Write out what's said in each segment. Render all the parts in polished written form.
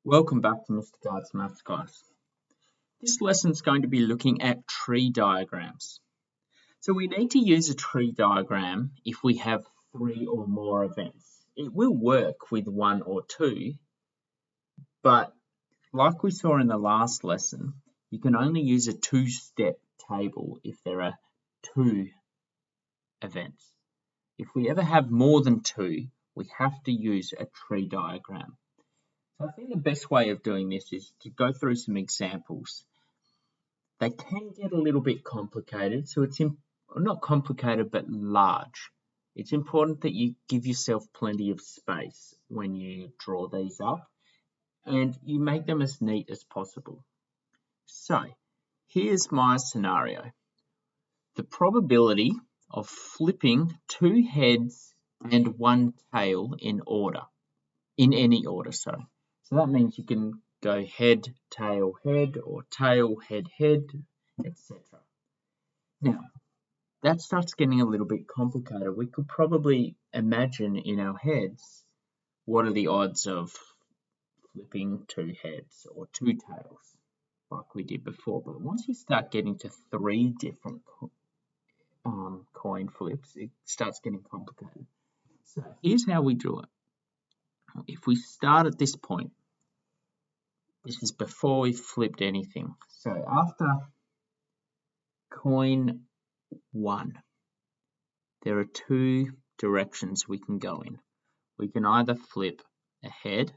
Welcome back to Mr Gard's Maths class. This lesson is going to be looking at tree diagrams. So we need to use a tree diagram if we have 3 or more events. It will work with 1 or 2, but like we saw in the last lesson, you can only use a 2-step table if there are 2 events. If we ever have more than 2, we have to use a tree diagram. So I think the best way of doing this is to go through some examples. They can get a little bit complicated, so it's not complicated but large. It's important that you give yourself plenty of space when you draw these up and you make them as neat as possible. So here's my scenario. The probability of flipping 2 heads and 1 tail in any order. So that means you can go head, tail, head, or tail, head, head, etc. Now, that starts getting a little bit complicated. We could probably imagine in our heads what are the odds of flipping 2 heads or 2 tails, like we did before. But once you start getting to 3 different coin flips, it starts getting complicated. So here's how we do it. If we start at this point, this is before we've flipped anything. So after coin 1, there are 2 directions we can go in. We can either flip a head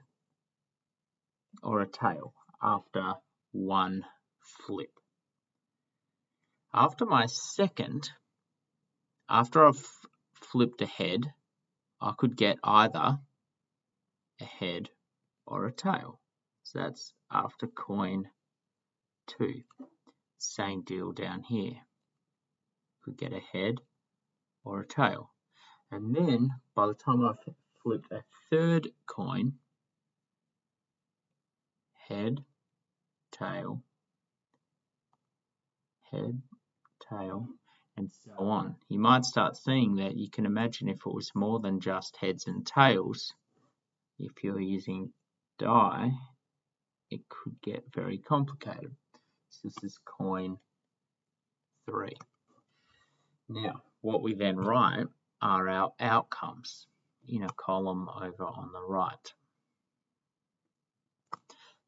or a tail after 1 flip. After I've flipped a head, I could get either a head or a tail. So that's after coin 2. Same deal down here. Could get a head or a tail. And then by the time I've flipped a 3rd coin, head, tail, head, tail, and so on. You might start seeing that you can imagine if it was more than just heads and tails, if you're using die, it could get very complicated. So this is coin 3. Now, what we then write are our outcomes in a column over on the right.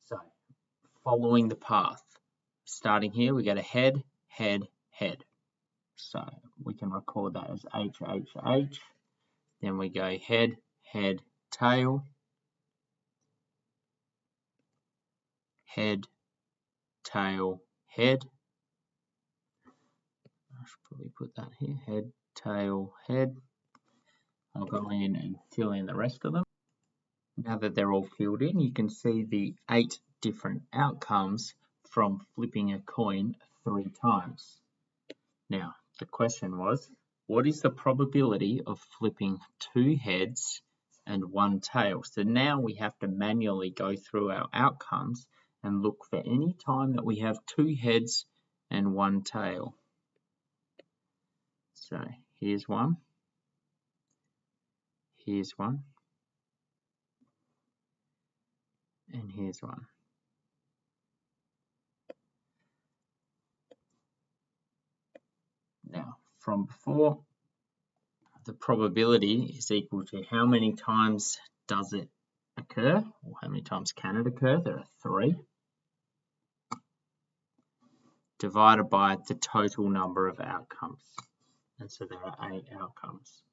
So, following the path, starting here, we get a head, head, head. So, we can record that as H, H, H. Then we go head, head, tail, head, tail, head. I should probably put that here, head, tail, head. I'll go in and fill in the rest of them. Now that they're all filled in, you can see the 8 different outcomes from flipping a coin 3 times. Now, the question was, what is the probability of flipping 2 heads and 1 tail? So now we have to manually go through our outcomes and look for any time that we have 2 heads and 1 tail. So here's one, here's one, and here's one. Now, from before, the probability is equal to how many times does it occur, or how many times can it occur? There are 3. Divided by the total number of outcomes. And so there are 8 outcomes,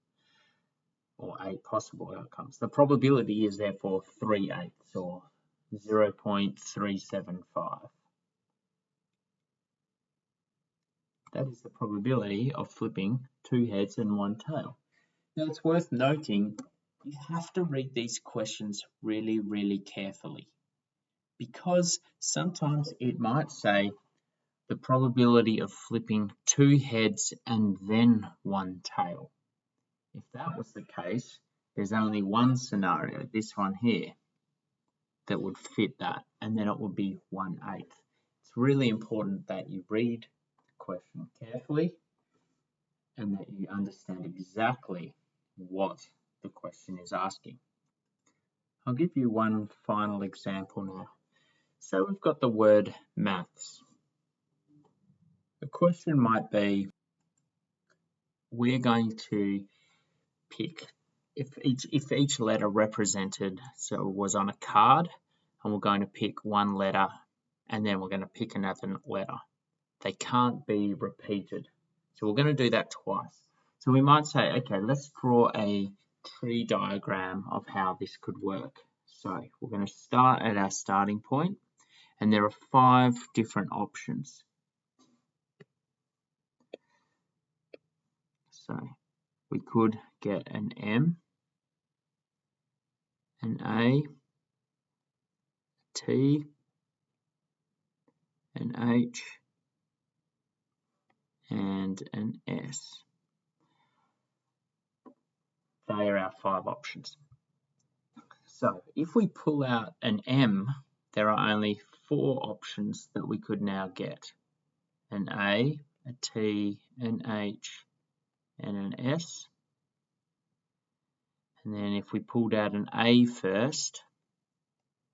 or 8 possible outcomes. The probability is therefore 3/8, or 0.375. That is the probability of flipping 2 heads and 1 tail. Now it's worth noting, you have to read these questions really, really carefully, because sometimes it might say the probability of flipping 2 heads and then 1 tail. If that was the case, there's only one scenario, this one here, that would fit that, and then it would be 1/8. It's really important that you read the question carefully and that you understand exactly what the question is asking. I'll give you one final example now. So we've got the word maths. The question might be, we're going to pick, if each letter represented, so was on a card, and we're going to pick one letter, and then we're going to pick another letter. They can't be repeated. So we're going to do that twice. So we might say, okay, let's draw a tree diagram of how this could work. So we're going to start at our starting point, and there are 5 different options. So we could get an M, an A, T, an H, and an S. They are our 5 options. So if we pull out an M, there are only 4 options that we could now get. An A, a T, an H, and an S. And then if we pulled out an A first,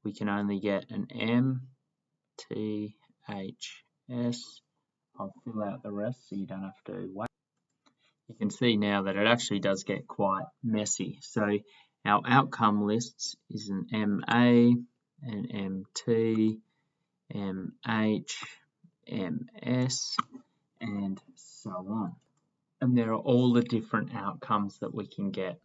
we can only get an M, T, H, S. I'll fill out the rest so you don't have to wait. You can see now that it actually does get quite messy. So our outcome lists is an MA, an MT, MH, MS, and so on. And there are all the different outcomes that we can get.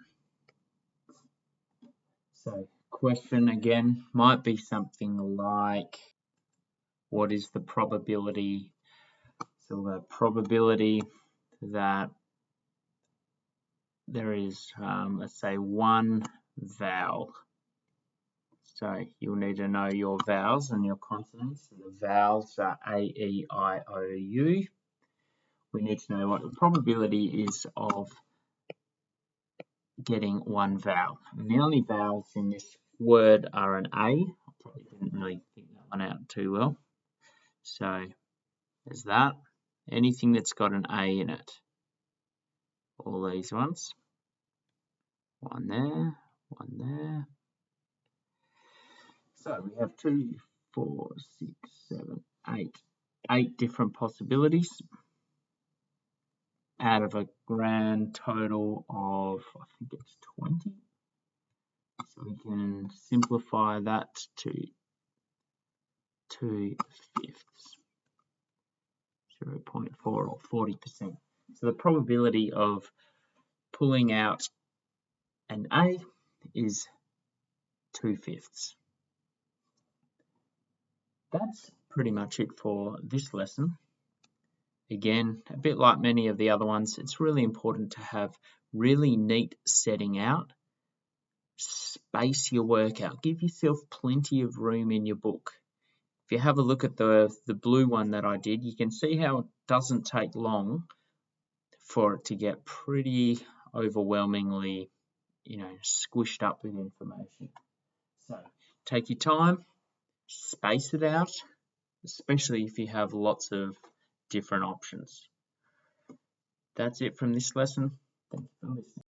So question again might be something like, what is the probability? So the probability that there is, let's say, 1 vowel. So you'll need to know your vowels and your consonants. So the vowels are A, E, I, O, U. We need to know what the probability is of getting 1 vowel. And the only vowels in this word are an A. I probably didn't really think that one out too well. So there's that. Anything that's got an A in it. All these ones. 1 there, 1 there. So we have 2, 4, 6, 7, 8. 8 different possibilities out of a grand total of, I think it's 20. So we can simplify that to 2/5, 0.4 or 40%. So the probability of pulling out an A is 2/5. That's pretty much it for this lesson. Again, a bit like many of the other ones, it's really important to have really neat setting out. Space your work out. Give yourself plenty of room in your book. If you have a look at the blue one that I did, you can see how it doesn't take long for it to get pretty overwhelmingly, squished up with information. So take your time, space it out, especially if you have lots of different options. That's it from this lesson. Thanks for listening.